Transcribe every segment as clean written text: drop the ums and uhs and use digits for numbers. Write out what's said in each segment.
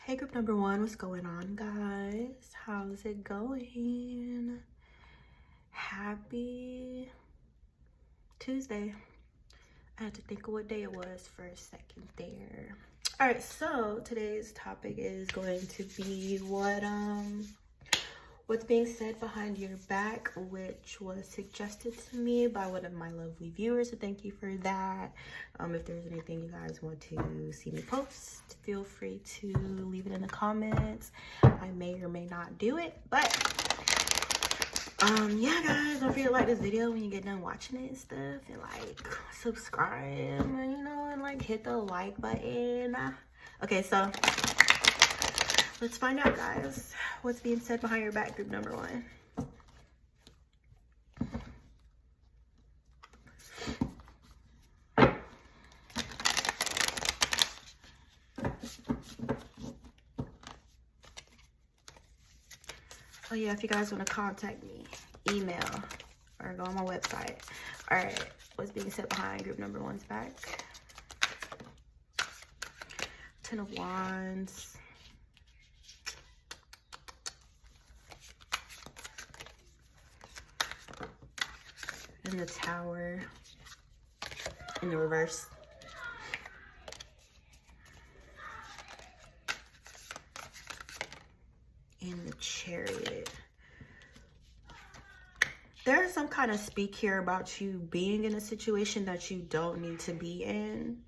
Hey group number one, what's going on, guys? How's it going? Happy Tuesday. I had to think of what day it was for a second there. All right, so today's topic is going to be what's being said behind your back, which was suggested to me by one of my lovely viewers, so thank you for that. If there's anything you guys want to see me post, feel free to leave it in the comments. I may or may not do it, but yeah, guys, don't forget to like this video when you get done watching it and stuff, and like subscribe, and and like hit the like button. Okay, so let's find out, guys, what's being said behind your back, group number one. Oh yeah, if you guys want to contact me, email or go on my website. All right, what's being said behind group number one's back? Ten of Wands. And the Tower in the reverse. In the Chariot. There's some kind of speak here about you being in a situation that you don't need to be in,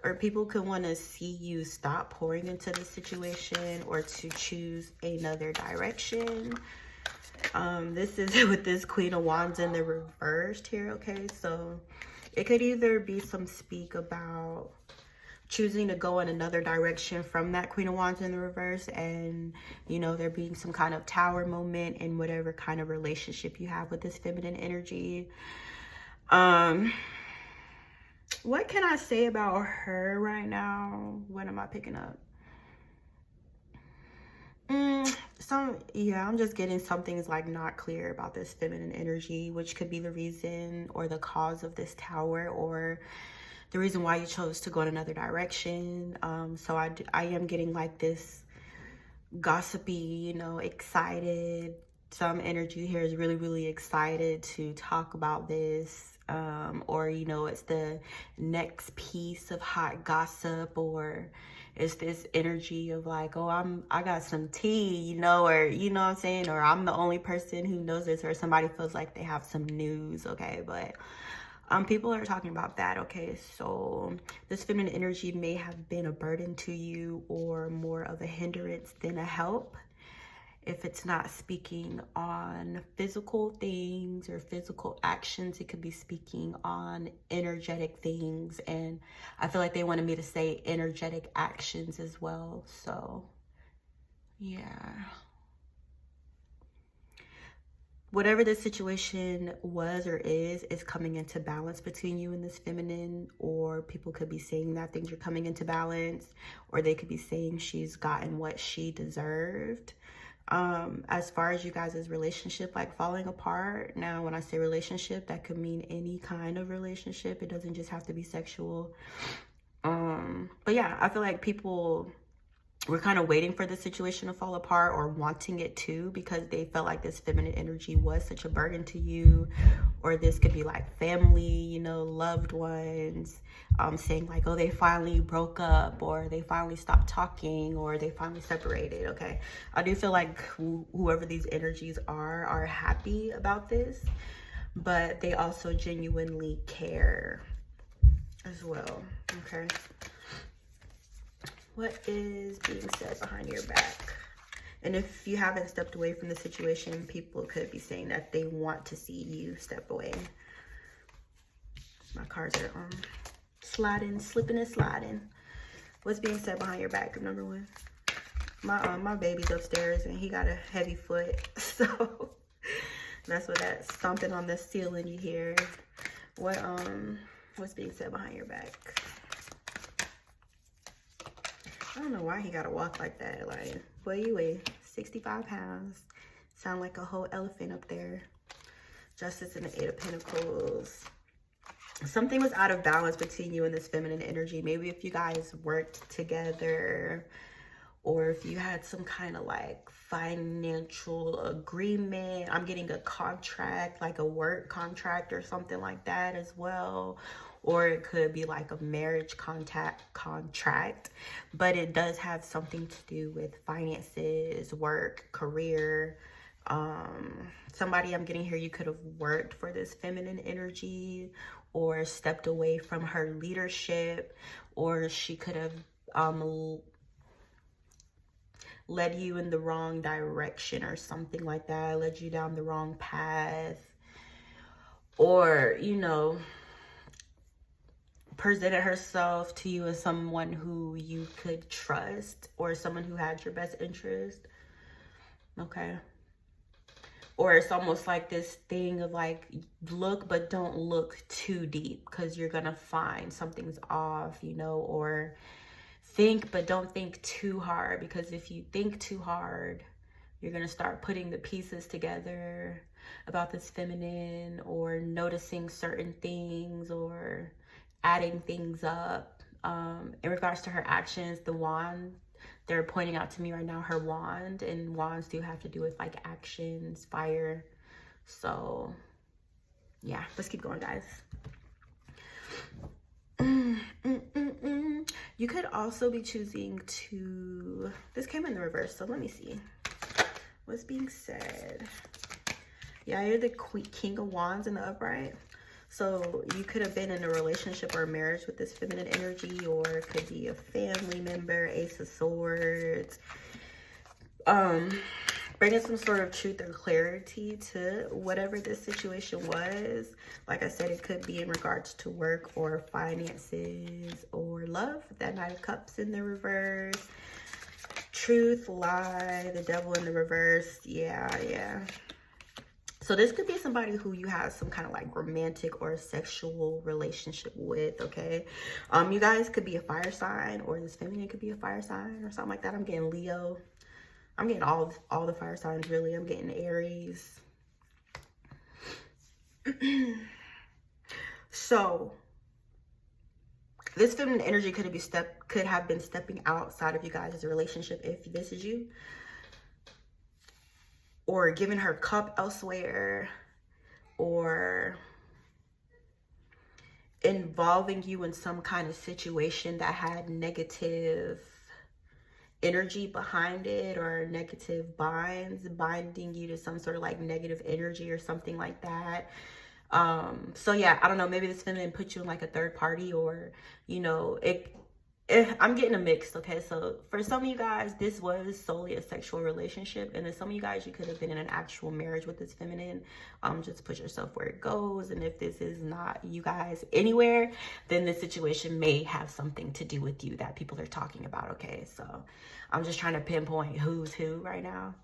or people could want to see you stop pouring into the situation or to choose another direction. This is with this Queen of Wands in the reversed here, okay? So it could either be some speak about choosing to go in another direction from that Queen of Wands in the reverse, and there being some kind of Tower moment in whatever kind of relationship you have with this feminine energy. What can I say about her right now? What am I picking up? I'm just getting something's like not clear about this feminine energy, which could be the reason or the cause of this Tower, or the reason why you chose to go in another direction. So I am getting like this gossipy, excited. Some energy here is really, really excited to talk about this. Or, it's the next piece of hot gossip, or it's this energy of like, oh, I got some tea, or, what I'm saying? Or I'm the only person who knows this, or somebody feels like they have some news, okay? But people are talking about that, okay? So this feminine energy may have been a burden to you, or more of a hindrance than a help. If it's not speaking on physical things or physical actions, it could be speaking on energetic things. And I feel like they wanted me to say energetic actions as well. So, yeah. Whatever this situation was or is coming into balance between you and this feminine, or people could be saying that things are coming into balance, or they could be saying she's gotten what she deserved. As far as you guys' relationship like falling apart, now when I say relationship, that could mean any kind of relationship. It doesn't just have to be sexual. But yeah, I feel like people were kind of waiting for the situation to fall apart, or wanting it to, because they felt like this feminine energy was such a burden to you. Or this could be like family, loved ones, saying like, oh, they finally broke up, or they finally stopped talking, or they finally separated, okay? I do feel like whoever these energies are happy about this, but they also genuinely care as well, okay? What is being said behind your back? And if you haven't stepped away from the situation, people could be saying that they want to see you step away. My cards are sliding, slipping and sliding. What's being said behind your back, group number one? My baby's upstairs and he got a heavy foot, so that's what that stomping on the ceiling you hear. What's being said behind your back? I don't know why he gotta walk like that. Like, boy, you weigh 65 pounds. Sound like a whole elephant up there. Justice and the Eight of Pentacles. Something was out of balance between you and this feminine energy. Maybe if you guys worked together, or if you had some kind of like financial agreement. I'm getting a contract, like a work contract or something like that as well. Or it could be like a marriage contract, but it does have something to do with finances, work, career. Somebody I'm getting here, you could have worked for this feminine energy or stepped away from her leadership, or she could have led you in the wrong direction or something like that, led you down the wrong path, or, you know, presented herself to you as someone who you could trust or someone who had your best interest. Okay. Or it's almost like this thing of like, look, but don't look too deep, because you're gonna find something's off, you know, or think, but don't think too hard, because if you think too hard, you're gonna start putting the pieces together about this feminine, or noticing certain things, or adding things up. In regards to her actions, the wand, they're pointing out to me right now, her wand, and wands do have to do with like actions, fire. So yeah, let's keep going, guys. You could also be choosing to, this came in the reverse, so let me see what's being said. Yeah, you're the King of Wands in the upright. So you could have been in a relationship or a marriage with this feminine energy, or it could be a family member, Ace of Swords. Bringing some sort of truth or clarity to whatever this situation was. Like I said, it could be in regards to work or finances or love. That Knight of Cups in the reverse. Truth, lie, the Devil in the reverse. Yeah. So this could be somebody who you have some kind of like romantic or sexual relationship with, okay? You guys could be a fire sign, or this feminine could be a fire sign or something like that. I'm getting Leo. I'm getting all the fire signs, really. I'm getting Aries. So this feminine energy could have been stepping outside of you guys' relationship, if this is you, or giving her cup elsewhere, or involving you in some kind of situation that had negative energy behind it, or negative binding you to some sort of like negative energy or something like that. So yeah, I don't know, maybe this feminine put you in like a third party, or, you know, I'm getting a mix, okay? So for some of you guys, this was solely a sexual relationship, and then some of you guys, you could have been in an actual marriage with this feminine. Just put yourself where it goes, and if this is not you guys anywhere, then this situation may have something to do with you that people are talking about, okay? So I'm just trying to pinpoint who's who right now.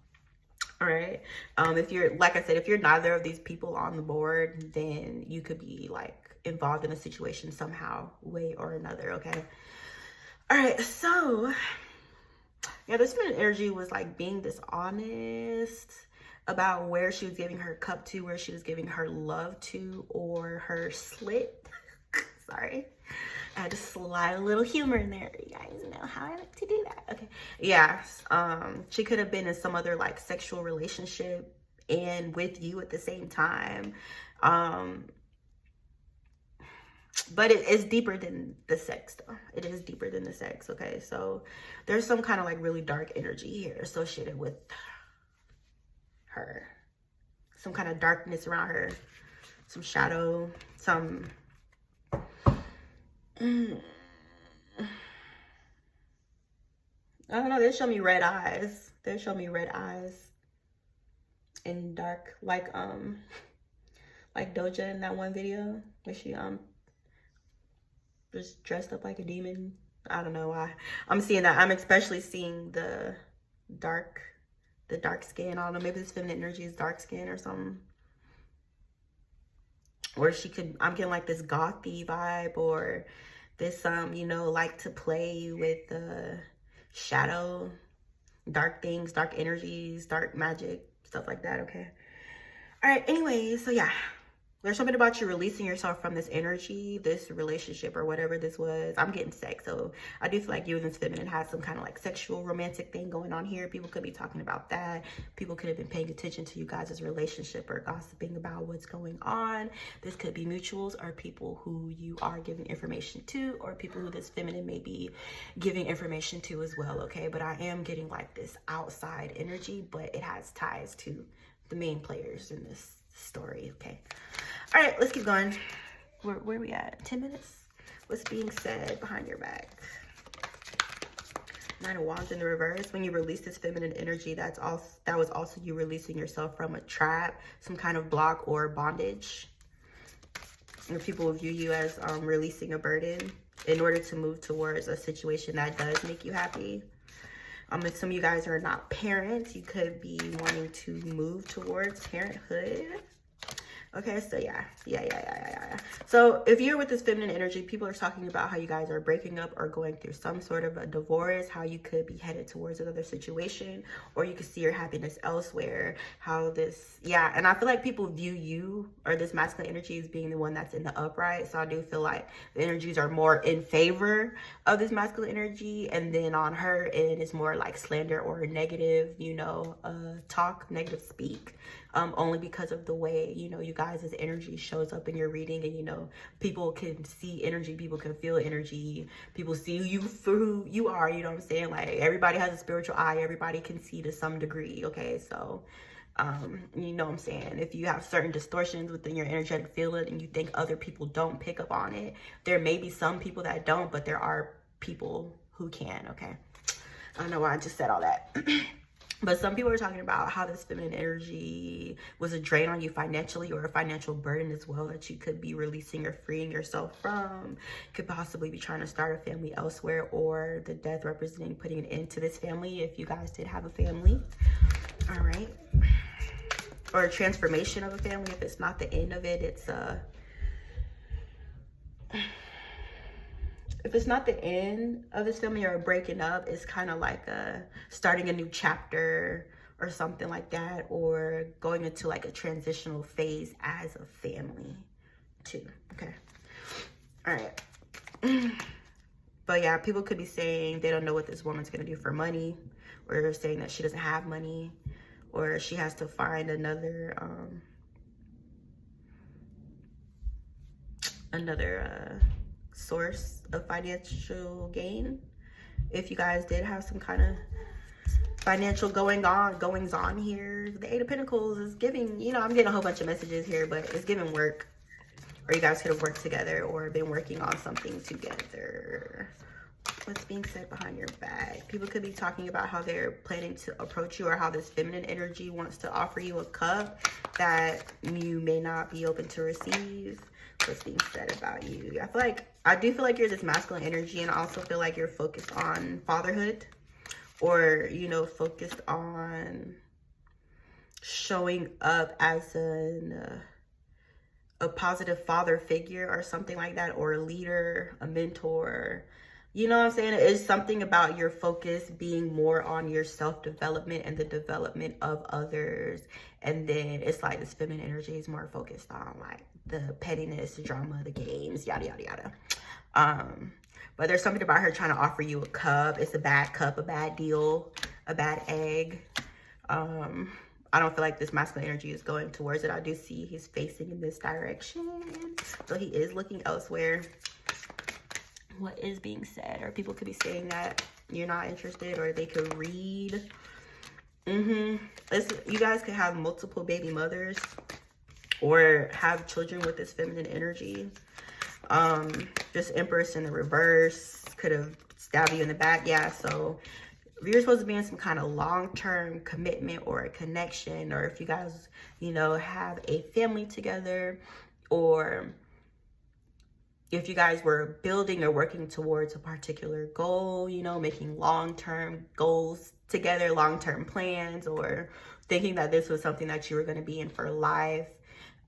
All right. If you're, like I said, if you're neither of these people on the board, then you could be like involved in a situation somehow, way or another, okay? All right, so yeah, this feminine energy was like being dishonest about where she was giving her cup to, where she was giving her love to, or her slit. Sorry, I had to slide a little humor in there. You guys know how I like to do that. Okay, yeah. She could have been in some other like sexual relationship and with you at the same time. But it is deeper than the sex, though. It is deeper than the sex, okay? So there's some kind of like really dark energy here associated with her. Some kind of darkness around her. Some shadow. Some... I don't know. They show me red eyes. They show me red eyes. And dark. Like Doja in that one video. Where she, just dressed up like a demon. I don't know why I'm seeing that. I'm especially seeing the dark skin. I don't know, maybe this feminine energy is dark skin or something. Or she could, I'm getting like this gothy vibe, or this you know, like to play with the shadow, dark things, dark energies, dark magic, stuff like that, okay? All right, anyway, so yeah, There's something about you releasing yourself from this energy, this relationship, or whatever this was. I'm getting sex, so I do feel like you and this feminine has some kind of like sexual romantic thing going on here. People could be talking about that. People could have been paying attention to you guys' relationship or gossiping about what's going on. This could be mutuals or people who you are giving information to, or people who this feminine may be giving information to as well, okay? But I am getting like this outside energy, but it has ties to the main players in this story, okay? All right, let's keep going. Where are we at? 10 minutes? What's being said behind your back? Nine of Wands in the reverse. When you release this feminine energy, that was also you releasing yourself from a trap, some kind of block or bondage. And people will view you as releasing a burden in order to move towards a situation that does make you happy. If some of you guys are not parents, you could be wanting to move towards parenthood. Okay, so yeah. So if you're with this feminine energy, people are talking about how you guys are breaking up or going through some sort of a divorce, how you could be headed towards another situation, or you could see your happiness elsewhere, how this, yeah. And I feel like people view you or this masculine energy as being the one that's in the upright. So I do feel like the energies are more in favor of this masculine energy. And then on her end, it's more like slander or negative, you know, talk, negative speak. Only because of the way, you know, you guys' energy shows up in your reading, and, you know, people can see energy, people can feel energy, people see you for who you are, you know what I'm saying? Like, everybody has a spiritual eye, everybody can see to some degree, okay? So, you know what I'm saying? If you have certain distortions within your energetic field and you think other people don't pick up on it, there may be some people that don't, but there are people who can, okay? I don't know why I just said all that. But some people are talking about how this feminine energy was a drain on you financially, or a financial burden as well that you could be releasing or freeing yourself from. Could possibly be trying to start a family elsewhere, or the death representing putting an end to this family if you guys did have a family. All right. Or a transformation of a family. If it's not the end of it, it's if it's not the end of this family or breaking up, it's kind of like starting a new chapter or something like that, or going into like a transitional phase as a family too. Okay. All right. But yeah, people could be saying they don't know what this woman's going to do for money, or saying that she doesn't have money, or she has to find another source of financial gain. If you guys did have some kind of financial goings on here, the Eight of Pentacles is giving, you know, I'm getting a whole bunch of messages here, but it's giving work, or you guys could have worked together or been working on something together. What's being said behind your back? People could be talking about how they're planning to approach you, or how this feminine energy wants to offer you a cup that you may not be open to receive. What's being said about you? I do feel like you're this masculine energy, and I also feel like you're focused on fatherhood, or, you know, focused on showing up as a positive father figure or something like that, or a leader, a mentor. You know what I'm saying? It's something about your focus being more on your self-development and the development of others. And then it's like this feminine energy is more focused on like the pettiness, the drama, the games, yada, yada, yada. But there's something about her trying to offer you a cup. It's a bad cup, a bad deal, a bad egg. I don't feel like this masculine energy is going towards it. I do see he's facing in this direction. So he is looking elsewhere. What is being said? Or people could be saying that you're not interested, or they could read. You guys could have multiple baby mothers, or have children with this feminine energy. This Empress in the reverse could have stabbed you in the back. Yeah, so if you're supposed to be in some kind of long-term commitment or a connection, or if you guys, you know, have a family together, or if you guys were building or working towards a particular goal, you know, making long-term goals together, long-term plans, or thinking that this was something that you were going to be in for life.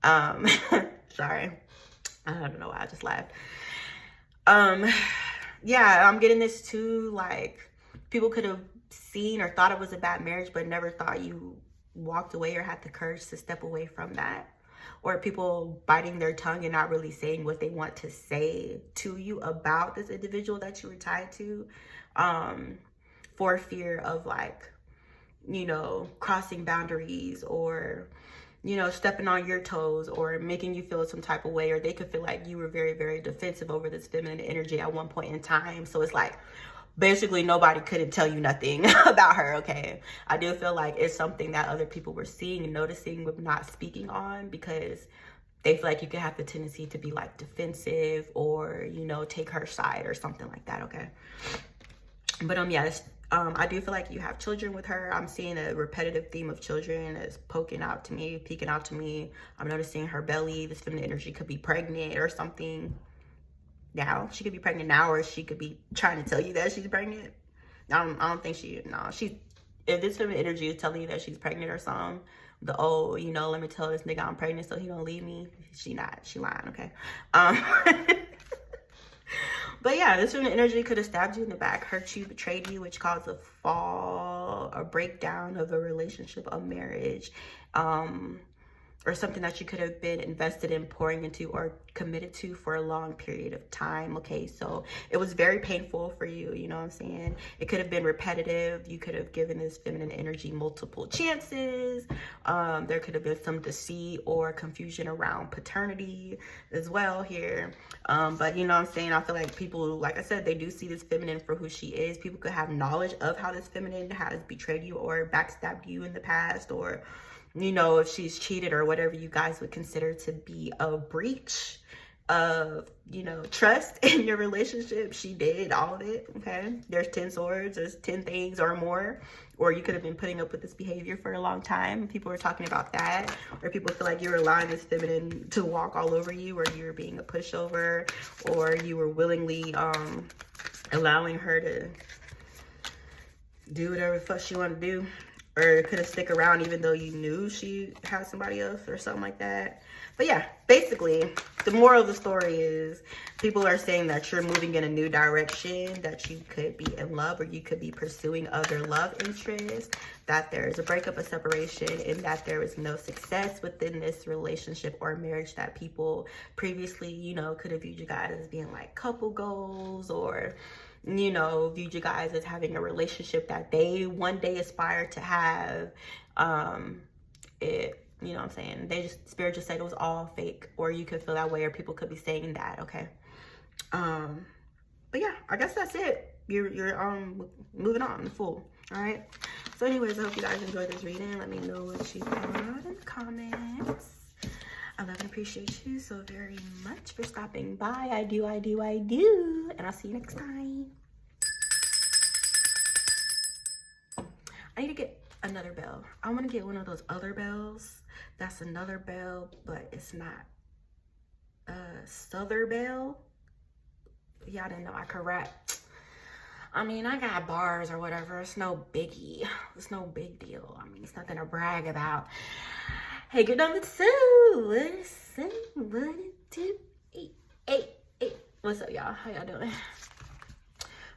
Sorry. I don't know why I just laughed. Yeah, I'm getting this too, like, people could have seen or thought it was a bad marriage, but never thought you walked away or had the courage to step away from that. or people biting their tongue and not really saying what they want to say to you about this individual that you were tied to, for fear of, like, you know, crossing boundaries, or, you know, stepping on your toes, or making you feel some type of way, or they could feel like you were very, very defensive over this feminine energy at one point in time. So it's like, basically nobody couldn't tell you nothing about her, okay? I do feel like it's something that other people were seeing and noticing but not speaking on, because they feel like you could have the tendency to be like defensive, or, you know, take her side or something like that, okay? But yeah, I do feel like you have children with her. I'm seeing a repetitive theme of children is peeking out to me. I'm noticing her belly. This feminine energy could be pregnant or something. Now she could be pregnant now, or she could be trying to tell you that she's pregnant. I don't think if this feminine energy is telling you that she's pregnant or something, you know, let me tell this nigga I'm pregnant so he don't leave me, she lying, okay? But yeah, this feminine energy could have stabbed you in the back, hurt you, betrayed you, which caused a fall, a breakdown of a relationship, a marriage, or something that you could have been invested in, pouring into, or committed to for a long period of time, okay? So it was very painful for you, you know what I'm saying? It could have been repetitive. You could have given this feminine energy multiple chances. There could have been some deceit or confusion around paternity as well here. But you know what I'm saying? I feel like people, like I said, they do see this feminine for who she is. People could have knowledge of how this feminine has betrayed you or backstabbed you in the past, or, you know, if she's cheated or whatever you guys would consider to be a breach of, you know, trust in your relationship. She did all of it, okay? There's 10 swords, there's 10 things or more. Or you could have been putting up with this behavior for a long time. People were talking about that. Or people feel like you were allowing this feminine to walk all over you, or you were being a pushover, or you were willingly allowing her to do whatever the fuck she wanted to do. Or could have stick around even though you knew she had somebody else or something like that. But yeah, basically, the moral of the story is people are saying that you're moving in a new direction, that you could be in love, or you could be pursuing other love interests, that there is a breakup, a separation, and that there is no success within this relationship or marriage, that people previously, you know, could have viewed you guys as being like couple goals, or, you know, viewed you guys as having a relationship that they one day aspire to have. You know what I'm saying? Spirit just said it was all fake, or you could feel that way, or people could be saying that, okay? But yeah, I guess that's it. You're moving on full, all right? So anyways, I hope you guys enjoyed this reading. Let me know what you thought in the comments. I love and appreciate you so very much for stopping by. I do. And I'll see you next time. I need to get another bell. I want to get one of those other bells. That's another bell, but it's not a Southern bell. Y'all didn't know I could rap. I mean, I got bars or whatever. It's no biggie. It's no big deal. I mean, it's nothing to brag about. Hey, good number 2. Listen, 1, 2, 8. What's up, y'all? How y'all doing?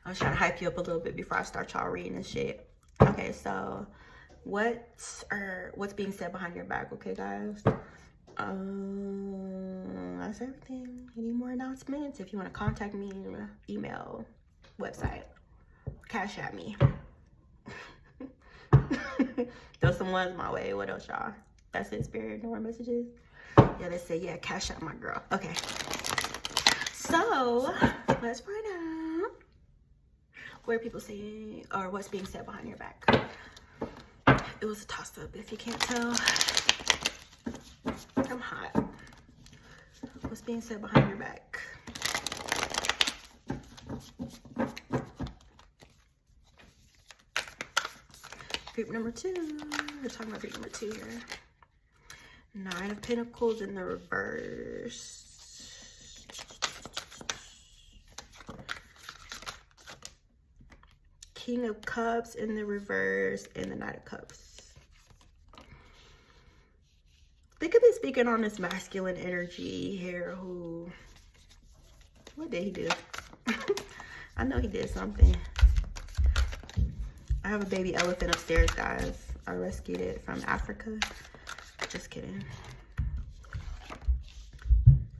I was trying to hype you up a little bit before I start y'all reading this shit. Okay, so what's being said behind your back, okay, guys? That's everything. Any more announcements? If you want to contact me, email, website, Cash at me. Throw some ones my way. What else, y'all? That's it, Spirit. No more messages? Yeah, they say, yeah, Cash at my girl. Okay. So, let's find out what are people saying, or what's being said behind your back. It was a toss-up, if you can't tell. I'm hot. What's being said behind your back? Group number 2. We're talking about group number 2 here. 9 of Pentacles in the reverse. King of Cups in the reverse, and the Knight of Cups. They could be speaking on this masculine energy here who, what did he do? I know he did something. I have a baby elephant upstairs, guys. I rescued it from Africa. Just kidding.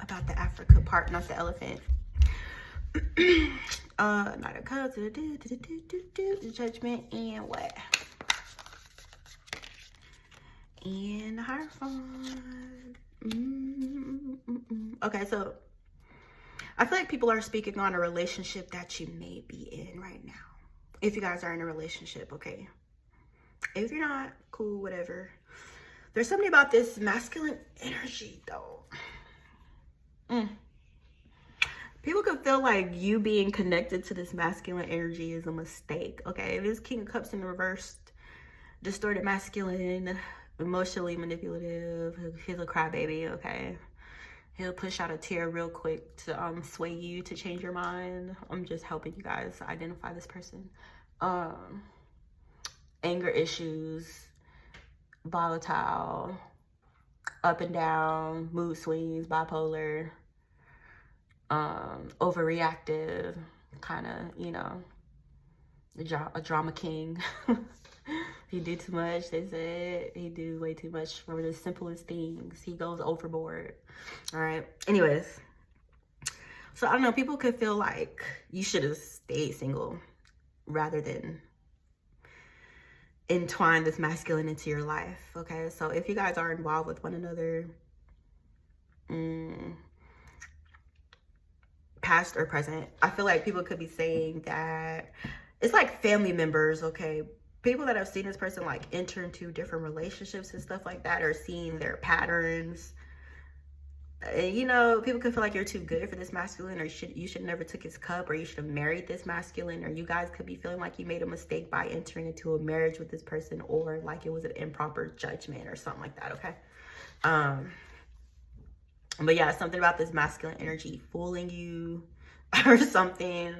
about the Africa part, not the elephant. Not a cause, judgment, and what? And the Hierophant. Okay, so I feel like people are speaking on a relationship that you may be in right now. If you guys are in a relationship, okay. If you're not, cool, whatever. There's something about this masculine energy, though. People could feel like you being connected to this masculine energy is a mistake, okay? This King of Cups in reversed, distorted masculine, emotionally manipulative. He's a crybaby, okay? He'll push out a tear real quick to sway you to change your mind. I'm just helping you guys identify this person. Anger issues, volatile, up and down, mood swings, bipolar, overreactive, kind of, you know, a drama king. He do too much, they said. He do way too much for the simplest things. He goes overboard. All right. Anyways, so I don't know, people could feel like you should have stayed single rather than entwine this masculine into your life. Okay, so if you guys are involved with one another, past or present, I feel like people could be saying that it's like family members, okay? People that have seen this person like enter into different relationships and stuff like that, or seeing their patterns. You know, people could feel like you're too good for this masculine, or you should never took his cup, or you should have married this masculine, or you guys could be feeling like you made a mistake by entering into a marriage with this person, or like it was an improper judgment or something like that, okay? But yeah, something about this masculine energy fooling you or something,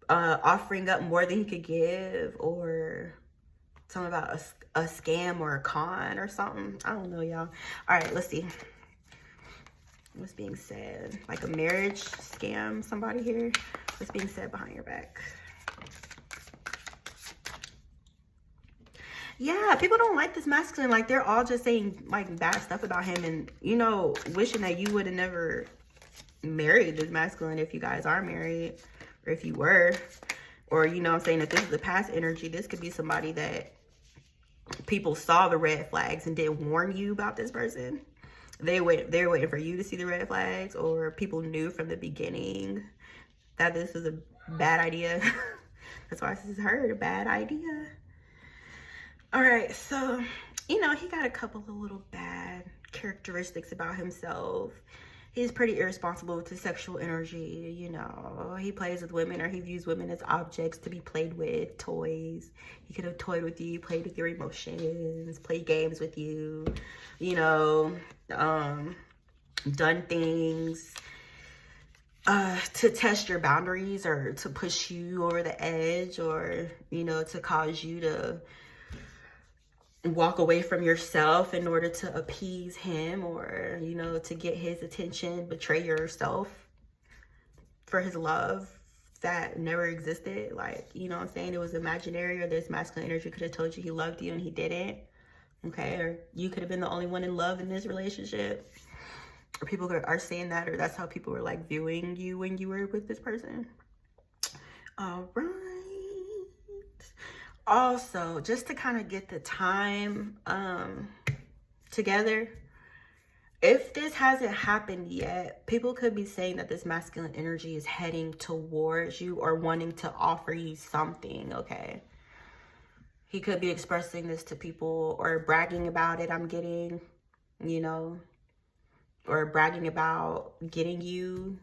offering up more than he could give, or something about a scam or a con or something. I don't know, y'all. All right, let's see what's being said. Like a marriage scam, somebody here. What's being said behind your back? Yeah, people don't like this masculine. Like, they're all just saying like bad stuff about him, and, you know, wishing that you would have never married this masculine if you guys are married, or if you were. Or, you know what I'm saying, if this is the past energy, this could be somebody that people saw the red flags and didn't warn you about this person. They're waiting for you to see the red flags, or people knew from the beginning that this was a bad idea. That's why this is her, a bad idea. All right, so, you know, he got a couple of little bad characteristics about himself. He's pretty irresponsible with his sexual energy, you know. He plays with women, or he views women as objects to be played with, toys. He could have toyed with you, played with your emotions, played games with you, you know, done things to test your boundaries, or to push you over the edge, or, you know, to cause you to walk away from yourself in order to appease him, or, you know, to get his attention, betray yourself for his love that never existed. Like, you know what I'm saying, it was imaginary, or this masculine energy could have told you he loved you and he didn't, okay? Or you could have been the only one in love in this relationship, or people are saying that, or that's how people were like viewing you when you were with this person. All right. Also, just to kind of get the time together, if this hasn't happened yet, people could be saying that this masculine energy is heading towards you, or wanting to offer you something, okay? He could be expressing this to people, or bragging about it, I'm getting, you know, or bragging about getting you,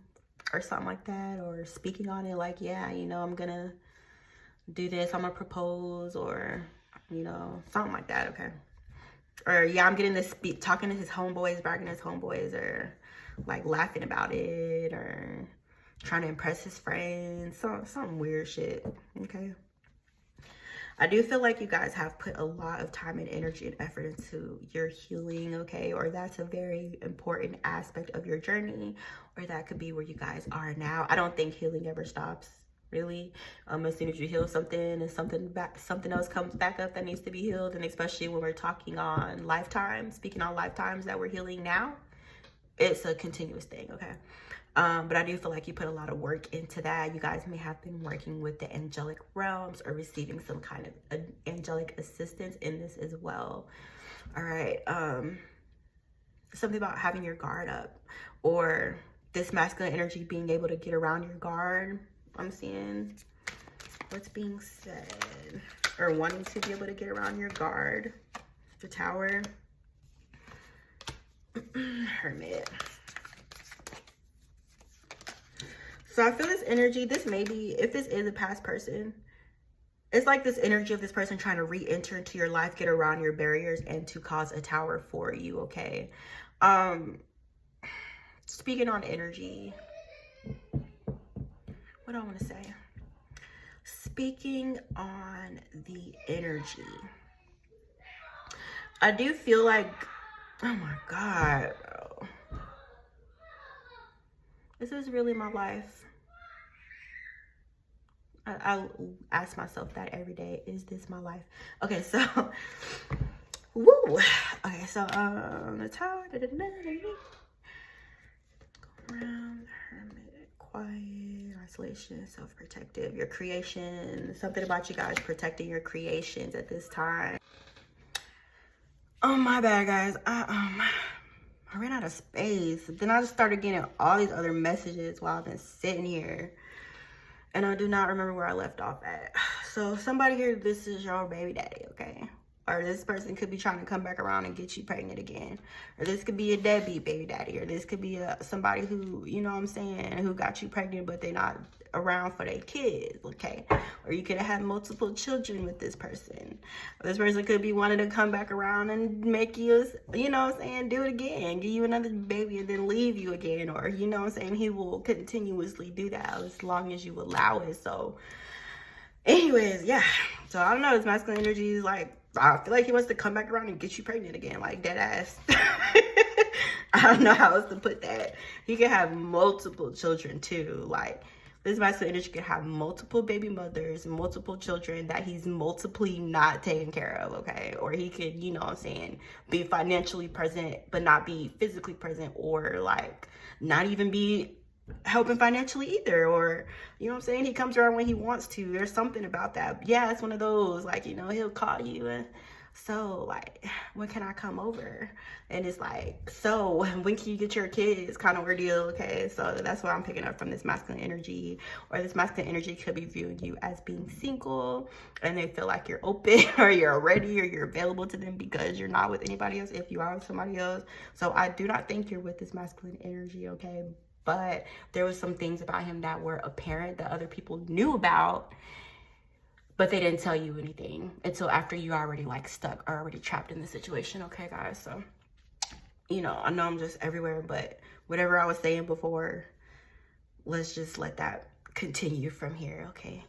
or something like that, or speaking on it like, yeah, you know, I'm gonna do this, I'm gonna propose, or, you know, something like that, okay? Or, yeah, I'm getting this, talking to his homeboys, bragging to his homeboys, or like laughing about it, or trying to impress his friends, some weird shit, okay? I do feel like you guys have put a lot of time and energy and effort into your healing, okay? Or that's a very important aspect of your journey, or that could be where you guys are now. I don't think healing ever stops. really. As soon as you heal something and something else comes back up that needs to be healed. And especially when we're talking on lifetimes, speaking on lifetimes that we're healing now, it's a continuous thing, okay? But I do feel like you put a lot of work into that. You guys may have been working with the angelic realms or receiving some kind of angelic assistance in this as well. All right. Something about having your guard up, or this masculine energy being able to get around your guard. I'm seeing what's being said, or wanting to be able to get around your guard. The Tower. Hermit. So I feel this energy, this may be, if this is a past person, it's like this energy of this person trying to re-enter into your life, get around your barriers, and to cause a tower for you, okay? Speaking on energy, what do I want to say? Speaking on the energy, I do feel like, oh my God, bro. This is really my life. I ask myself that every day. Is this my life? Okay, so, woo. Okay, so, the Tower. Go around, Hermit, quiet, isolation, self-protective, your creation. Something about you guys protecting your creations at this time. Oh, my bad, guys. I ran out of space. Then I just started getting all these other messages while I've been sitting here. And I do not remember where I left off at. So somebody here, this is your baby daddy, okay? Or this person could be trying to come back around and get you pregnant again. Or this could be a deadbeat baby daddy. Or this could be somebody who, you know what I'm saying, who got you pregnant, but they're not around for their kids, okay? Or you could have had multiple children with this person. Or this person could be wanting to come back around and make you, you know what I'm saying, do it again. Give you another baby and then leave you again. Or, you know what I'm saying, he will continuously do that as long as you allow it. So, anyways, yeah. So, I don't know, this masculine energy is like, I feel like he wants to come back around and get you pregnant again, like dead ass. I don't know how else to put that. He can have multiple children too. Like, this masculine energy could have multiple baby mothers, multiple children that he's multiply not taking care of, okay? Or he could, you know what I'm saying, be financially present but not be physically present, or like not even be helping financially either. Or, you know what I'm saying, he comes around when he wants to. There's something about that. Yeah, it's one of those, like, you know, he'll call you and, so like, when can I come over? And it's like, so when can you get your kids, kind of ordeal, okay? So that's what I'm picking up from this masculine energy. Or this masculine energy could be viewing you as being single, and they feel like you're open or you're ready or you're available to them because you're not with anybody else if you are with somebody else. So I do not think you're with this masculine energy, okay? But there was some things about him that were apparent that other people knew about, but they didn't tell you anything until after you already like stuck or already trapped in the situation, okay, guys? So, you know, I know I'm just everywhere, but whatever I was saying before, let's just let that continue from here, okay?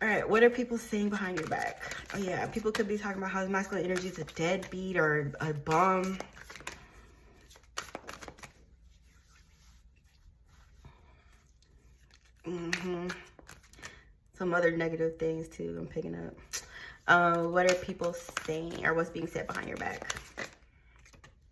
All right, what are people saying behind your back? Oh yeah, people could be talking about how the masculine energy is a deadbeat or a bum. Some other negative things too I'm picking up. What are people saying, or what's being said behind your back?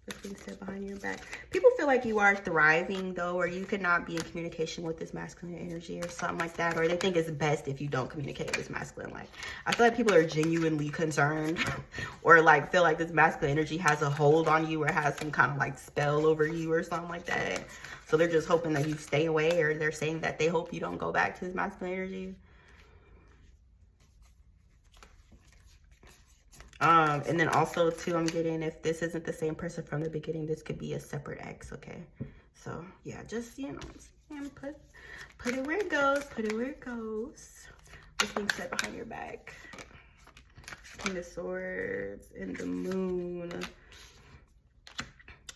What's being said behind your back? People feel like you are thriving though, or you could not be in communication with this masculine energy or something like that, or they think it's best if you don't communicate with this masculine. Like, I feel like people are genuinely concerned or like feel like this masculine energy has a hold on you or has some kind of like spell over you or something like that. So they're just hoping that you stay away, or they're saying that they hope you don't go back to this masculine energy. And then also too, I'm getting, if this isn't the same person from the beginning, this could be a separate ex, okay? So yeah, just, you know, put it where it goes, put it where it goes. What's being said behind your back? King of Swords and the Moon.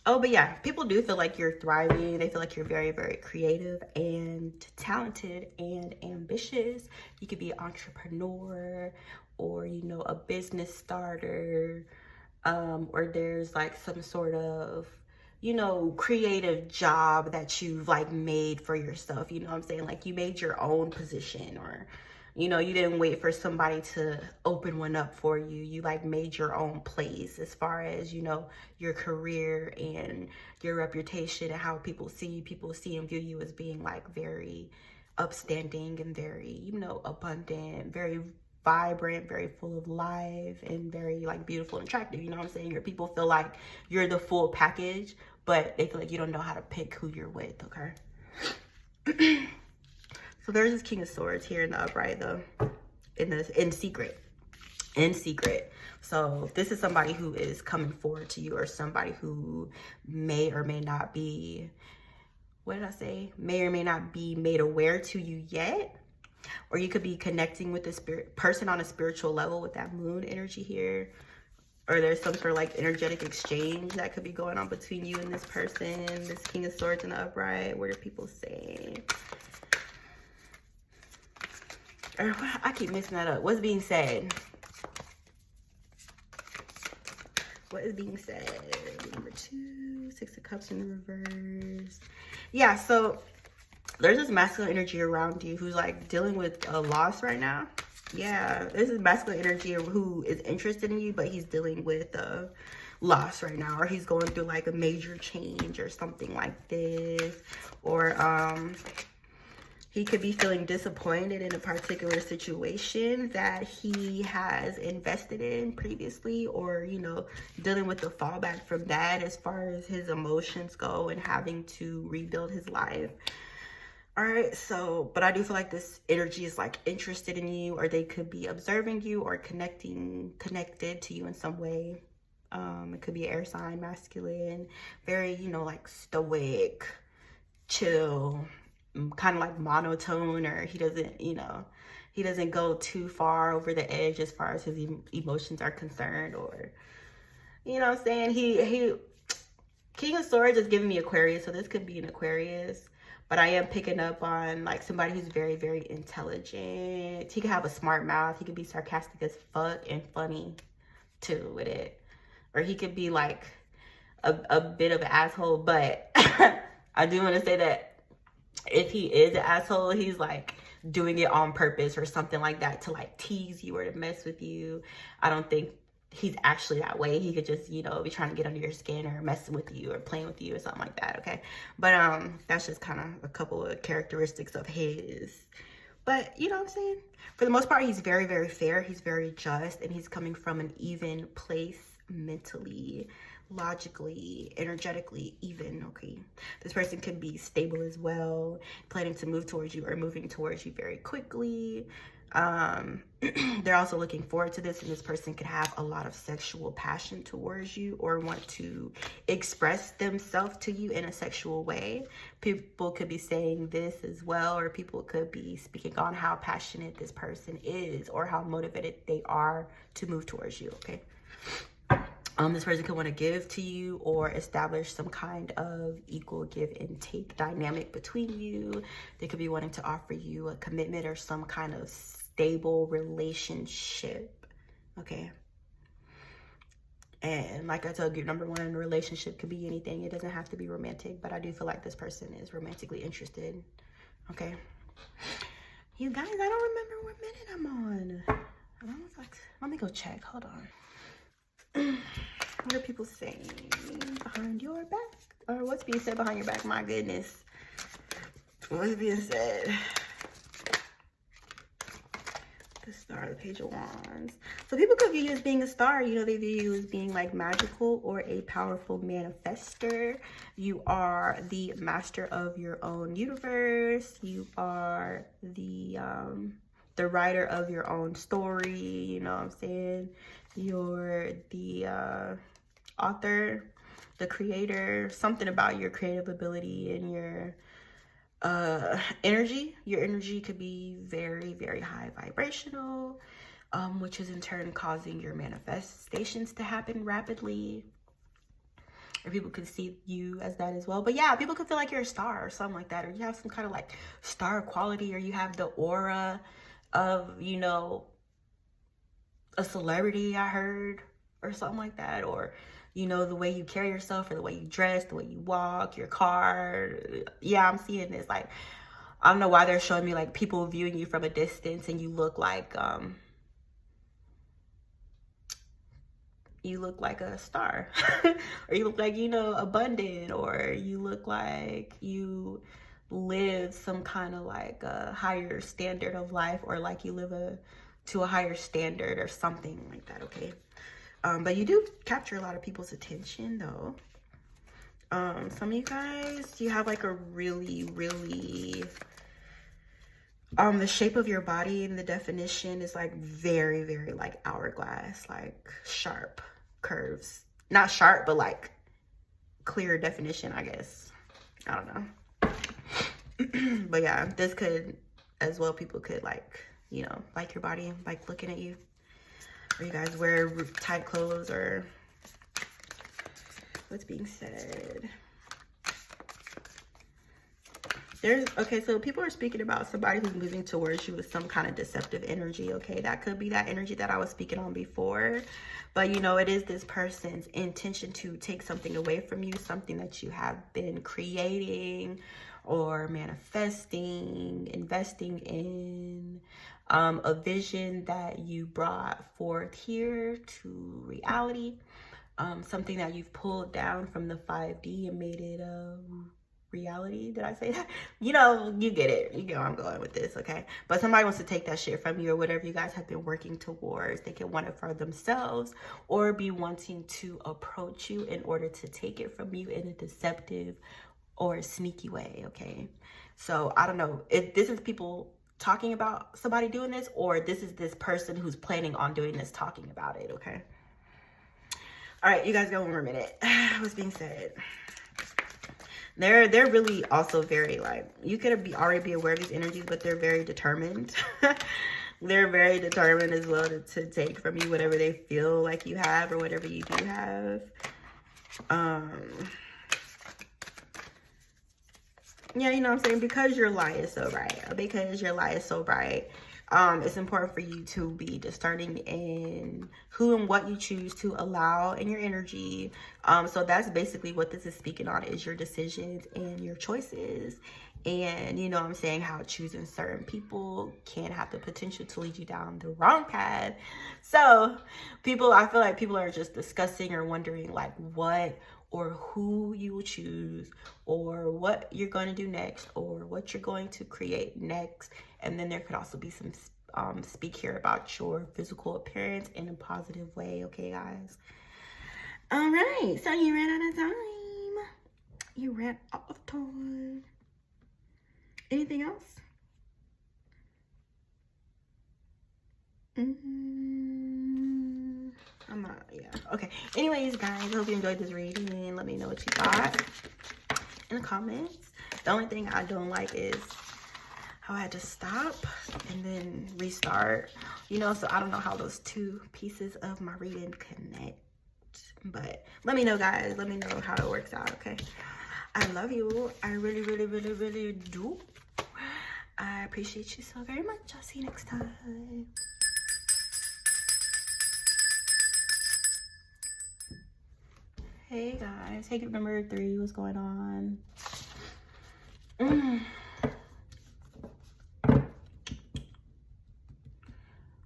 Oh, but yeah, people do feel like you're thriving. They feel like you're very, very creative and talented and ambitious. You could be an entrepreneur, or, you know, a business starter, or there's like some sort of, you know, creative job that you've like made for yourself. You know what I'm saying? Like you made your own position, or, you know, you didn't wait for somebody to open one up for you. You like made your own place as far as, you know, your career and your reputation and how people see you. People see and view you as being like very upstanding and very, you know, abundant, very vibrant, very full of life, and very like beautiful and attractive. You know what I'm saying? Your people feel like you're the full package, but they feel like you don't know how to pick who you're with, okay? So there's this King of Swords here in the upright, though, in secret. So this is somebody who is coming forward to you, or somebody who may or may not be, what did I say? May or may not be made aware to you yet. Or you could be connecting with this person on a spiritual level with that moon energy here. Or there's some sort of like energetic exchange that could be going on between you and this person. This King of Swords in the upright. What are people saying? Or I keep messing that up. What's being said? What is being said? Number 2, 6 of Cups in the reverse. Yeah, so there's this masculine energy around you who's like dealing with a loss right now. Yeah, this is masculine energy who is interested in you, but he's dealing with a loss right now, or he's going through like a major change or something like this. Or he could be feeling disappointed in a particular situation that he has invested in previously, or, you know, dealing with the fallback from that as far as his emotions go and having to rebuild his life. All right, so, but I do feel like this energy is like interested in you, or they could be observing you or connected to you in some way. It could be air sign, masculine, very, you know, like stoic, chill, kind of like monotone, or he doesn't, you know, he doesn't go too far over the edge as far as his emotions are concerned, or, you know what I'm saying? He King of Swords is giving me Aquarius, so this could be an Aquarius. But I am picking up on like somebody who's very, very intelligent. He could have a smart mouth. He could be sarcastic as fuck and funny too with it. Or he could be like a bit of an asshole. But I do want to say that if he is an asshole, he's like doing it on purpose or something like that to like tease you or to mess with you. I don't think he's actually that way. He could just, you know, be trying to get under your skin or messing with you or playing with you or something like that, okay? But that's just kind of a couple of characteristics of his. But you know what I'm saying? For the most part, he's very, very fair. He's very just, and he's coming from an even place mentally, logically, energetically even, okay? This person could be stable as well, planning to move towards you or moving towards you very quickly. They're also looking forward to this, and this person could have a lot of sexual passion towards you or want to express themselves to you in a sexual way. People could be saying this as well, or people could be speaking on how passionate this person is or how motivated they are to move towards you, okay? This person could want to give to you or establish some kind of equal give and take dynamic between you. They could be wanting to offer you a commitment or some kind of stable relationship, okay? And like I told you, number 1, a relationship could be anything. It doesn't have to be romantic, but I do feel like this person is romantically interested, okay? You guys, I don't remember what minute I'm on. I don't know if let me go check. Hold on. What are people saying behind your back? Or what's being said behind your back? My goodness. What's being said? The Star, the Page of Wands. So people could view you as being a star. You know, they view you as being like magical or a powerful manifester. You are the master of your own universe. You are the writer of your own story. You know what I'm saying? You're the author, the creator, something about your creative ability and your energy. Your energy could be very, very high vibrational, which is in turn causing your manifestations to happen rapidly. Or people could see you as that as well. But yeah, people could feel like you're a star or something like that. Or you have some kind of like star quality, or you have the aura of, you know, a celebrity, I heard, or something like that. Or you know, the way you carry yourself or the way you dress, the way you walk, your car. Yeah, I'm seeing this. Like, I don't know why they're showing me like people viewing you from a distance and you look like a star or you look like, you know, abundant, or you look like you live some kind of like a higher standard of life, or like you live to a higher standard or something like that. Okay. But you do capture a lot of people's attention though. Some of you guys, you have like a really, really, the shape of your body and the definition is like very, very like hourglass, like sharp curves. Not sharp, but like clear definition, I guess. I don't know. But yeah, this could as well, people could like, you know, like your body, like looking at you. Or you guys wear tight clothes, or what's being said. Okay, so people are speaking about somebody who's moving towards you with some kind of deceptive energy, okay? That could be that energy that I was speaking on before. But, you know, it is this person's intention to take something away from you, something that you have been creating or manifesting, investing in, a vision that you brought forth here to reality, something that you've pulled down from the 5D and made it reality. Did I say that? You know, you get it. You know where I'm going with this, okay? But somebody wants to take that shit from you, or whatever you guys have been working towards. They can want it for themselves or be wanting to approach you in order to take it from you in a deceptive or a sneaky way, okay? So I don't know if this is people talking about somebody doing this, or this is this person who's planning on doing this talking about it, okay? All right, you guys got one more minute. What's being said? They're really also very like, you could already be aware of these energies, but they're very determined. They're very determined as well to take from you whatever they feel like you have, or whatever you do have. Yeah, you know what I'm saying? Because your light is so bright. Because your light is so bright. It's important for you to be discerning in who and what you choose to allow in your energy. So that's basically what this is speaking on, is your decisions and your choices. And you know what I'm saying, how choosing certain people can have the potential to lead you down the wrong path. So I feel like people are just discussing or wondering like what or who you will choose, or what you're going to do next, or what you're going to create next. And then there could also be some speak here about your physical appearance in a positive way, okay, guys? All right, so you ran out of time. You ran out of time. Anything else? I'm not, yeah. Okay. Anyways, guys, I hope you enjoyed this reading. Let me know what you thought in the comments. The only thing I don't like is how I had to stop and then restart. You know, so I don't know how those two pieces of my reading connect. But let me know, guys. Let me know how it works out, okay? I love you. I really, really, really, really do. I appreciate you so very much. I'll see you next time. Hey guys, hey group number 3, what's going on?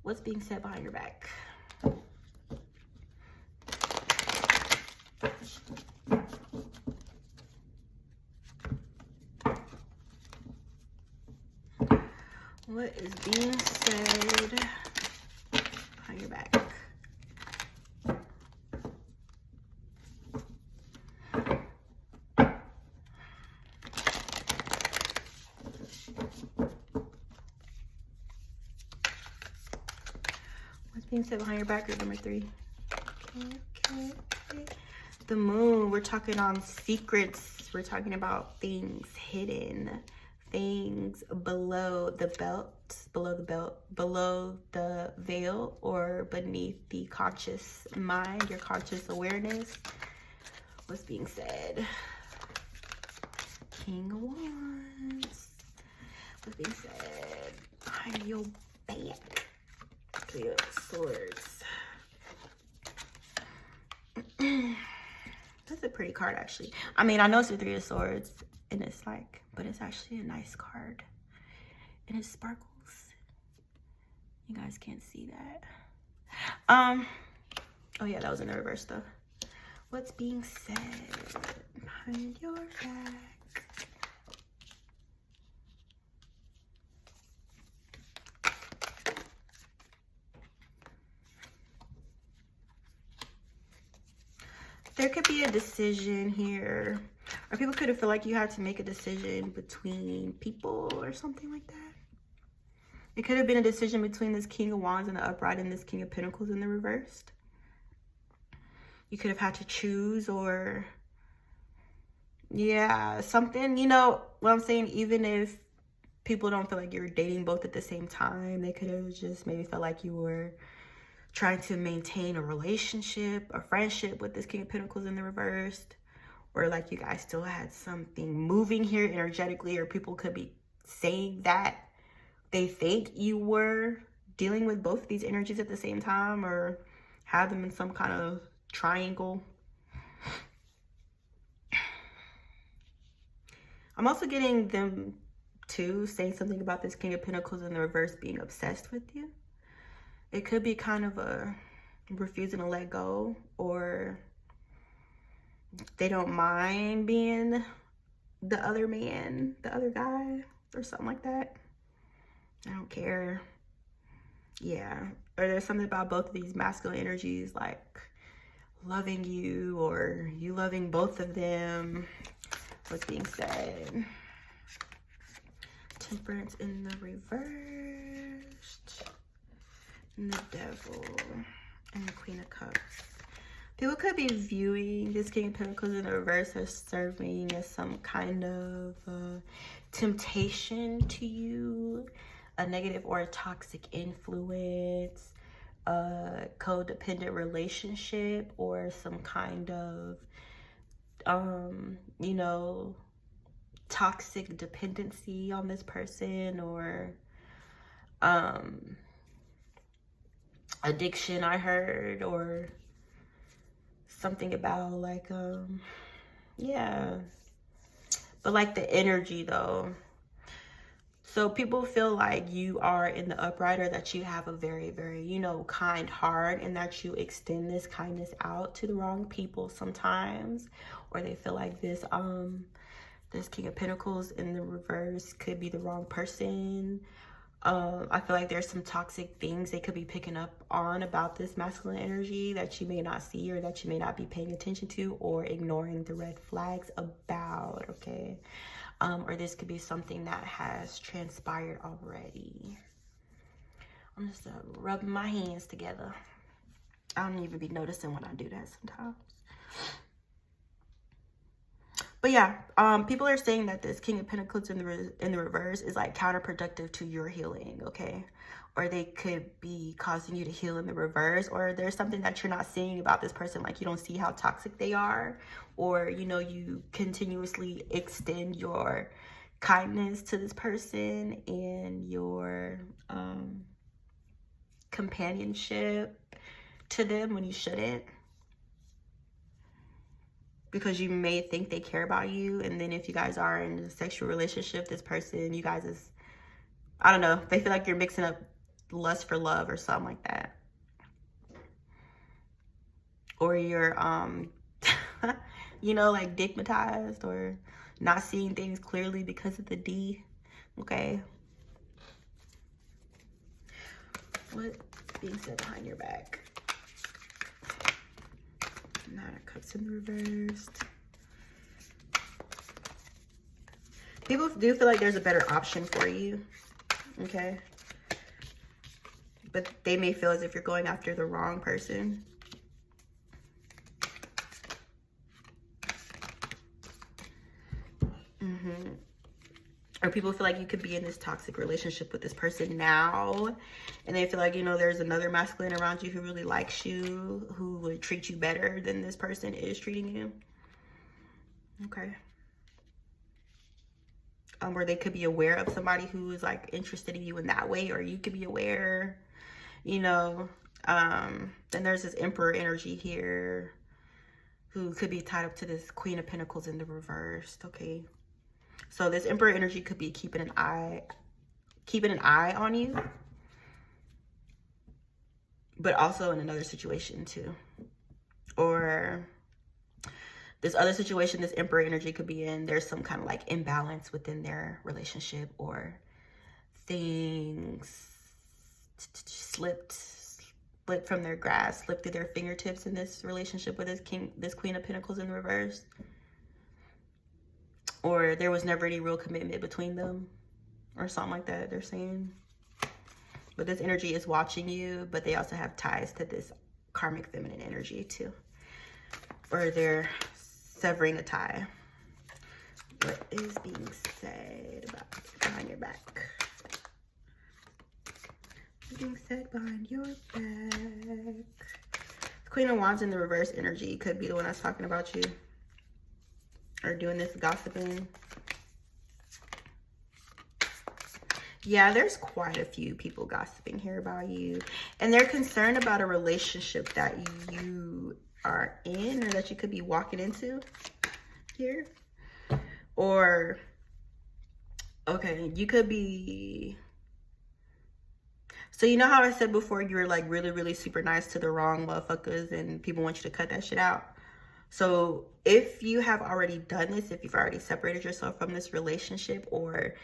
What's being said behind your back? What is being said behind your back? Being said behind your back, group number 3. Okay. The moon, we're talking on secrets. We're talking about things hidden, things below the veil, or beneath the conscious mind, your conscious awareness. What's being said? King of Wands. What's being said behind your back? Three of Swords. is a pretty card, actually. I mean, I know it's the Three of Swords, and it's like, but it's actually a nice card. And it sparkles. You guys can't see that. Oh yeah, that was in the reverse though. What's being said behind your back? There could be a decision here, or people could feel like you had to make a decision between people or something like that. It could have been a decision between this King of Wands in the upright and this King of Pentacles in the reversed. You could have had to choose, or yeah, something, you know what I'm saying? Even if people don't feel like you're dating both at the same time, they could have just maybe felt like you were trying to maintain a relationship, a friendship with this King of Pentacles in the reversed, or like you guys still had something moving here energetically, or people could be saying that they think you were dealing with both of these energies at the same time, or have them in some kind of triangle. I'm also getting them too saying something about this King of Pentacles in the reverse being obsessed with you. It could be kind of a refusing to let go, or they don't mind being the other man, the other guy, or something like that. I don't care. Yeah. Or there's something about both of these masculine energies, like loving you, or you loving both of them. What's being said? Temperance in the reversed. And the Devil. And the Queen of Cups. People could be viewing this King of Pentacles in the reverse as serving as some kind of temptation to you. A negative or a toxic influence, a codependent relationship, or some kind of, you know, toxic dependency on this person, or addiction, I heard, or something about like, yeah. But like the energy though. So people feel like you are in the upright, or that you have a very, very, you know, kind heart, and that you extend this kindness out to the wrong people sometimes. Or they feel like this King of Pentacles in the reverse could be the wrong person. I feel like there's some toxic things they could be picking up on about this masculine energy that you may not see, or that you may not be paying attention to, or ignoring the red flags about, okay? Or this could be something that has transpired already. I'm just rubbing my hands together. I don't even be noticing when I do that sometimes. But yeah, people are saying that this King of Pentacles in the reverse is like counterproductive to your healing, okay? Or they could be causing you to heal in the reverse, or there's something that you're not seeing about this person, like you don't see how toxic they are, or you know, you continuously extend your kindness to this person and your companionship to them when you shouldn't. Because you may think they care about you, and then if you guys are in a sexual relationship, this person, you guys is, I don't know, they feel like you're mixing up lust for love or something like that. Or you're, you know, like digmatized, or not seeing things clearly because of the D, okay? What's being said behind your back? Nine of Cups in the reversed. People do feel like there's a better option for you, okay? But they may feel as if you're going after the wrong person. Or people feel like you could be in this toxic relationship with this person now, and they feel like, you know, there's another masculine around you who really likes you, who would treat you better than this person is treating you. Okay. Or they could be aware of somebody who is like interested in you in that way, or you could be aware, you know. Then there's this Emperor energy here. who could be tied up to this Queen of Pentacles in the reverse. Okay, so this Emperor energy could be keeping an eye on you, but also in another situation too. Or this other situation this Emperor energy could be in, there's some kind of like imbalance within their relationship, or things slipped from their grasp, slipped through their fingertips in this relationship with this Queen of Pentacles in the reverse. Or there was never any real commitment between them, or something like that, they're saying. But this energy is watching you, but they also have ties to this karmic feminine energy too. Or they're severing a tie. What is being said behind your back? Being said behind your back. Queen of Wands in the reverse energy could be the one that's talking about you, or doing this gossiping. Yeah, there's quite a few people gossiping here about you, and they're concerned about a relationship that you are in, or that you could be walking into here. Or, okay, you could be, so you know how I said before, you were like really, really super nice to the wrong motherfuckers and people want you to cut that shit out? So if you have already done this, if you've already separated yourself from this relationship, or,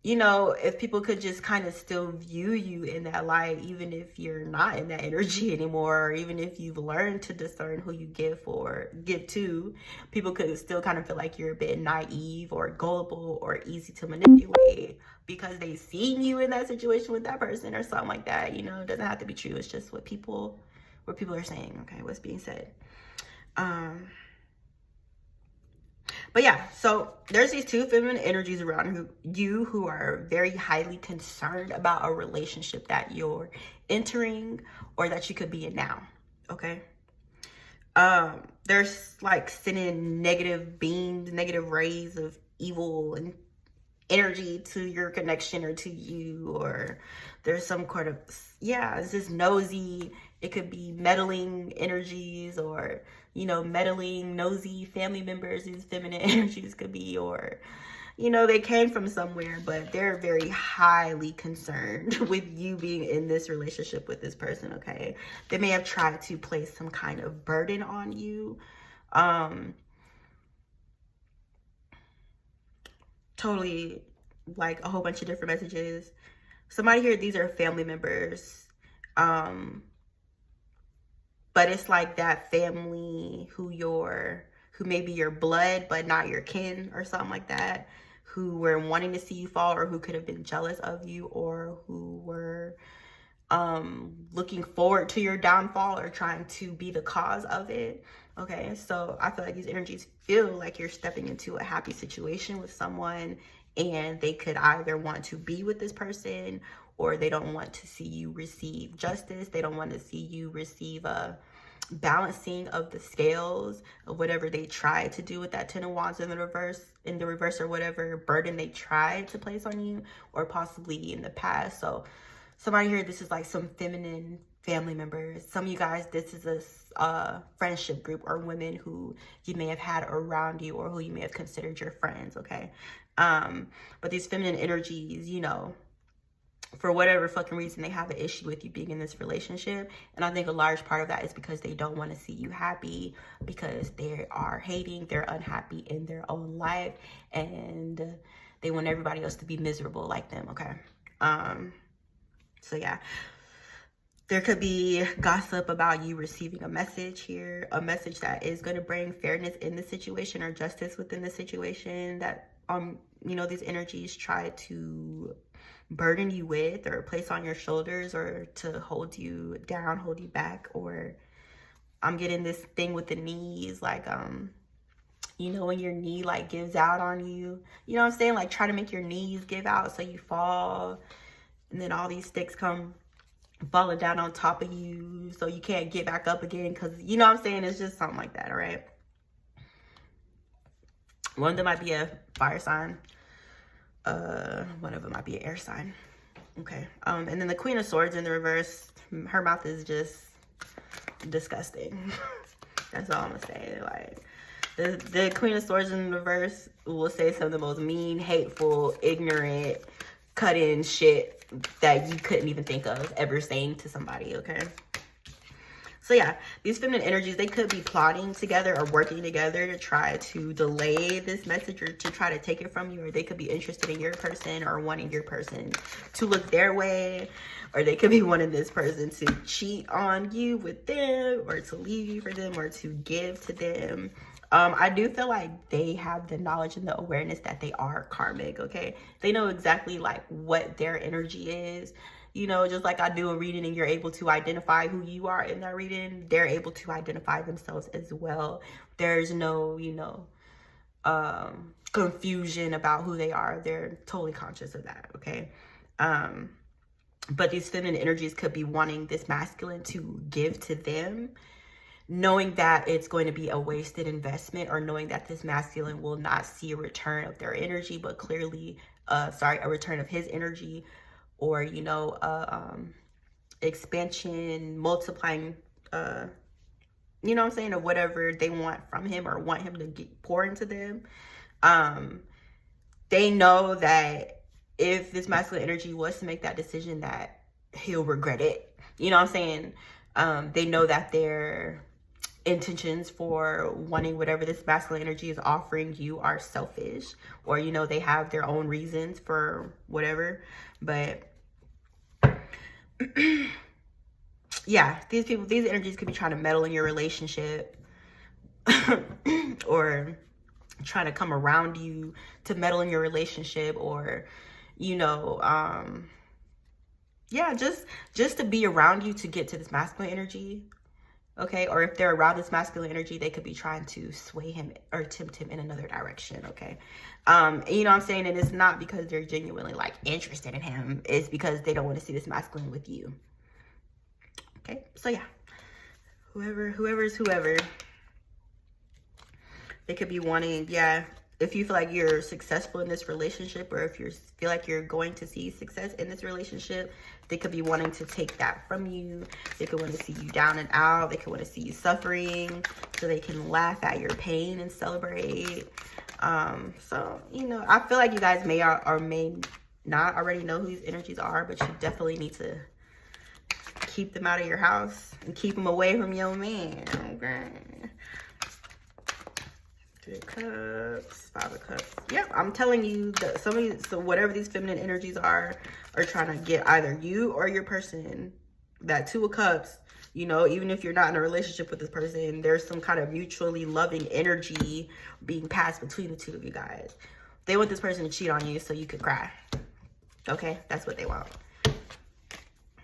you know, if people could just kind of still view you in that light, even if you're not in that energy anymore, or even if you've learned to discern who you give to, people could still kind of feel like you're a bit naive or gullible or easy to manipulate because they've seen you in that situation with that person or something like that. You know, it doesn't have to be true. It's just what people are saying, okay, what's being said. But yeah, so there's these two feminine energies around you who are very highly concerned about a relationship that you're entering or that you could be in now, okay? There's like sending negative beams, negative rays of evil and energy to your connection or to you, or there's some kind of, yeah, it's just nosy. It could be meddling energies, or, you know, meddling, nosy family members, these feminine energies could be, or, you know, they came from somewhere, but they're very highly concerned with you being in this relationship with this person, okay? They may have tried to place some kind of burden on you. Totally, like a whole bunch of different messages. Somebody here, these are family members. But it's like that family who may be your blood, but not your kin or something like that, who were wanting to see you fall, or who could have been jealous of you, or who were looking forward to your downfall or trying to be the cause of it. Okay, so I feel like these energies feel like you're stepping into a happy situation with someone, and they could either want to be with this person, or they don't want to see you receive justice. They don't want to see you receive a balancing of the scales of whatever they tried to do with that Ten of Wands in the reverse, or whatever burden they tried to place on you, or possibly in the past. So somebody here, this is like some feminine family members. Some of you guys, this is a friendship group, or women who you may have had around you, or who you may have considered your friends, okay? But these feminine energies, you know, for whatever fucking reason, they have an issue with you being in this relationship. And I think a large part of that is because they don't want to see you happy, because they are hating, they're unhappy in their own life, and they want everybody else to be miserable like them, okay? So yeah, there could be gossip about you receiving a message here, a message that is going to bring fairness in the situation, or justice within the situation that, you know, these energies try to burden you with, or place on your shoulders, or to hold you down, hold you back. Or I'm getting this thing with the knees, like, you know, when your knee like gives out on you, you know what I'm saying? Like, try to make your knees give out so you fall, and then all these sticks come falling down on top of you so you can't get back up again, because, you know what I'm saying? It's just something like that, all right? One of them might be a fire sign. One of them might be an air sign. Okay. And then the Queen of Swords in the reverse, her mouth is just disgusting. That's all I'm gonna say. Like, the Queen of Swords in reverse will say some of the most mean, hateful, ignorant, cut-in shit that you couldn't even think of ever saying to somebody, okay? So yeah, these feminine energies, they could be plotting together or working together to try to delay this message or to try to take it from you, or they could be interested in your person or wanting your person to look their way, or they could be wanting this person to cheat on you with them, or to leave you for them, or to give to them. I do feel like they have the knowledge and the awareness that they are karmic, okay? They know exactly like what their energy is. You know, just like I do a reading and you're able to identify who you are in that reading, they're able to identify themselves as well. There's no, you know, confusion about who they are. They're totally conscious of that, okay? But these feminine energies could be wanting this masculine to give to them, knowing that it's going to be a wasted investment, or knowing that this masculine will not see a return of their energy, but clearly, a return of his energy, or, you know, expansion, multiplying, you know what I'm saying, or whatever they want from him or want him to pour into them. They know that if this masculine energy was to make that decision, that he'll regret it. You know what I'm saying? They know that their intentions for wanting whatever this masculine energy is offering you are selfish, or, you know, they have their own reasons for whatever. But yeah, these energies could be trying to meddle in your relationship or trying to come around you to meddle in your relationship, or, you know, yeah, just to be around you to get to this masculine energy, okay? Or if they're around this masculine energy, they could be trying to sway him or tempt him in another direction, okay? And you know what I'm saying? And it's not because they're genuinely like interested in him. It's because they don't want to see this masculine with you. Okay, so yeah, whoever's whoever, they could be wanting, yeah, if you feel like you're successful in this relationship, or if you feel like you're going to see success in this relationship, they could be wanting to take that from you. They could want to see you down and out. They could want to see you suffering so they can laugh at your pain and celebrate. So, you know, I feel like you guys may or may not already know who these energies are, but you definitely need to keep them out of your house and keep them away from your man, okay? 3 of Cups, 5 of Cups. Yep, I'm telling you that so whatever these feminine energies are trying to get either you or your person. That 2 of Cups, you know, even if you're not in a relationship with this person, there's some kind of mutually loving energy being passed between the two of you guys. They want this person to cheat on you so you could cry. Okay, that's what they want.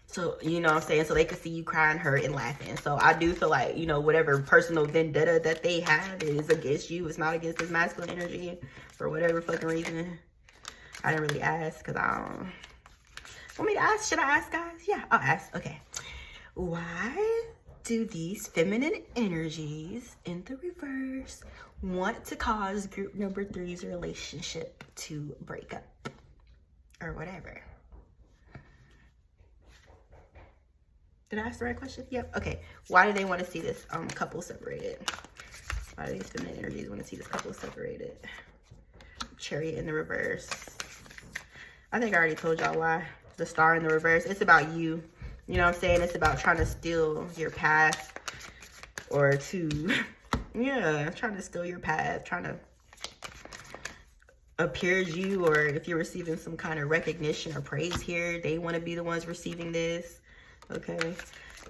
So, you know what I'm saying? So they could see you crying, hurt, and laughing. So I do feel like, you know, whatever personal vendetta that they have is against you. It's not against this masculine energy for whatever fucking reason. I didn't really ask because I don't... Want me to ask? Should I ask, guys? Yeah, I'll ask. Okay. Why do these feminine energies in the reverse want to cause group number 3's relationship to break up? Or whatever. Did I ask the right question? Yep. Okay. Why do they want to see this couple separated? Why do these feminine energies want to see this couple separated? Chariot in the reverse. I think I already told y'all why. The Star in the reverse. It's about you. You know what I'm saying? It's about trying to steal your path, or to, yeah, trying to steal your path, trying to appear as you, or if you're receiving some kind of recognition or praise here, they want to be the ones receiving this. Okay,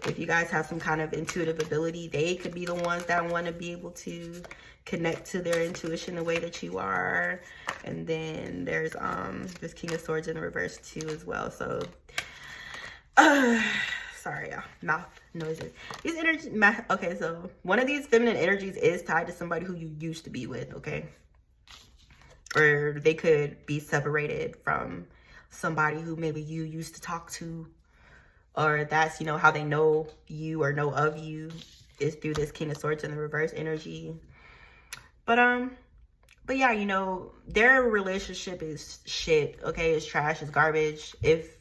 if you guys have some kind of intuitive ability, they could be the ones that want to be able to connect to their intuition the way that you are. And then there's this King of Swords in the reverse too as well. So sorry, y'all, mouth noises. These energies, okay, so one of these feminine energies is tied to somebody who you used to be with, okay? Or they could be separated from somebody who maybe you used to talk to, or that's, you know, how they know you or know of you is through this King of Swords in the reverse energy. But yeah, you know, their relationship is shit, okay? It's trash, it's garbage. If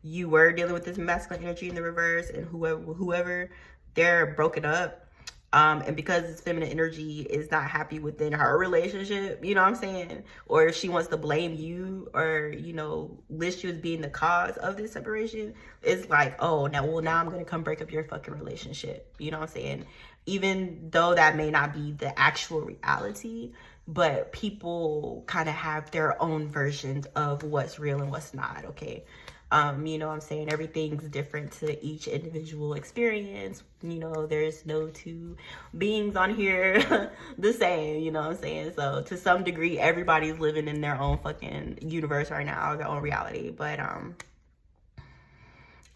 you were dealing with this masculine energy in the reverse and whoever, they're broken up. And because this feminine energy is not happy within her relationship, you know what I'm saying? Or if she wants to blame you or, you know, list you as being the cause of this separation, it's like, oh, now I'm going to come break up your fucking relationship. You know what I'm saying? Even though that may not be the actual reality, but people kind of have their own versions of what's real and what's not, okay? You know what I'm saying? Everything's different to each individual experience. You know, there's no two beings on here the same, you know what I'm saying? So to some degree, everybody's living in their own fucking universe right now, their own reality. But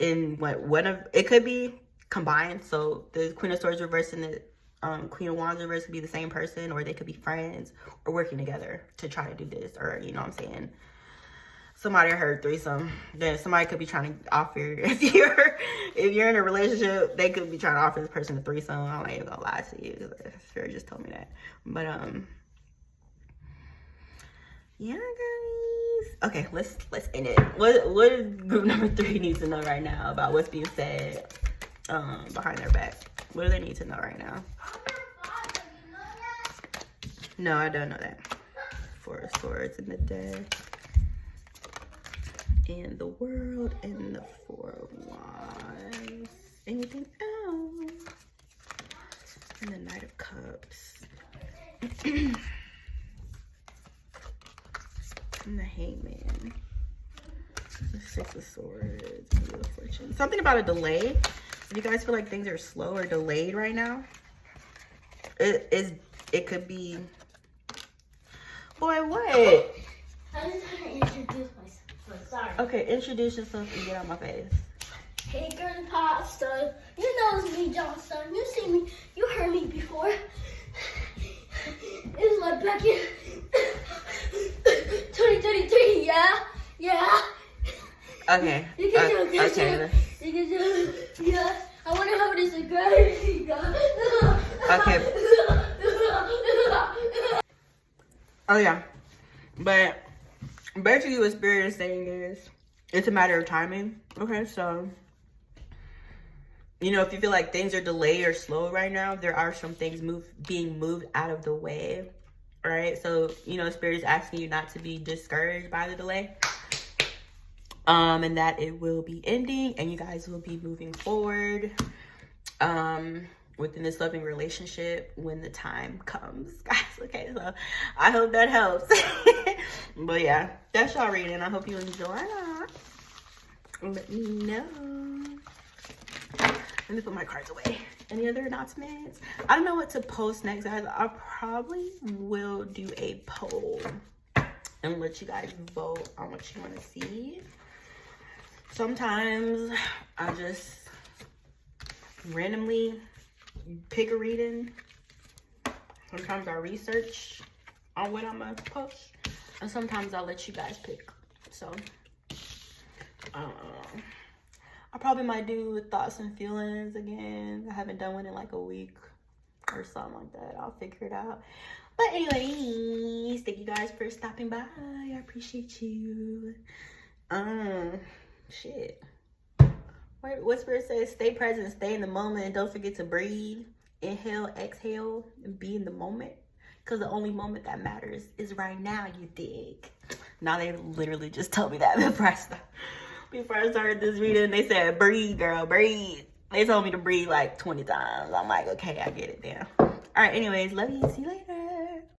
it could be combined. So the Queen of Swords reverse and the Queen of Wands reverse could be the same person, or they could be friends or working together to try to do this, or you know what I'm saying? Somebody heard threesome. Then somebody could be trying to offer, if you're in a relationship, they could be trying to offer this person a threesome. I'm not even gonna lie to you. Sarah just told me that. But yeah, guys. Okay, let's end it. What does group number 3 need to know right now about what's being said behind their back? What do they need to know right now? No, I don't know that. 4 of Swords in the deck. And the World and the 4 of Wands. Anything else? And the Knight of Cups. And the Hangman. The 6 of Swords. And the Fortune. Something about a delay. If you guys feel like things are slow or delayed right now, it could be. Boy, what? I just want to introduce myself. Sorry. Okay, introduce yourself and get out my face. Hey, Grandpasta. You know it's me, Johnson. You see me. You heard me before. It was like back in 2023. Yeah. Okay. You can do it. Okay. You can do it. Yeah. I wonder how this is going. Okay. Oh yeah, but basically what Spirit is saying is it's a matter of timing. Okay, so you know, if you feel like things are delayed or slow right now, there are some things being moved out of the way. All right, so you know, Spirit is asking you not to be discouraged by the delay, and that it will be ending, and you guys will be moving forward, within this loving relationship when the time comes, guys. Okay, so I hope that helps. But yeah, that's y'all reading. I hope you enjoy that. Let me know. Let me put my cards away. Any other announcements? I don't know what to post next, guys. I probably will do a poll and let you guys vote on what you want to see. Sometimes I just randomly pick a reading. Sometimes I research on what I'm gonna post, and sometimes I'll let you guys pick. So I probably might do thoughts and feelings again. I haven't done one in like a week or something like that. I'll figure it out. But anyways, thank you guys for stopping by. I appreciate you. Shit. What Spirit says, stay present, stay in the moment, and don't forget to breathe. Inhale, exhale, and be in the moment. Because the only moment that matters is right now, you dig. Now they literally just told me that before I started this reading. They said, breathe, girl, breathe. They told me to breathe like 20 times. I'm like, okay, I get it now. All right, anyways, love you. See you later.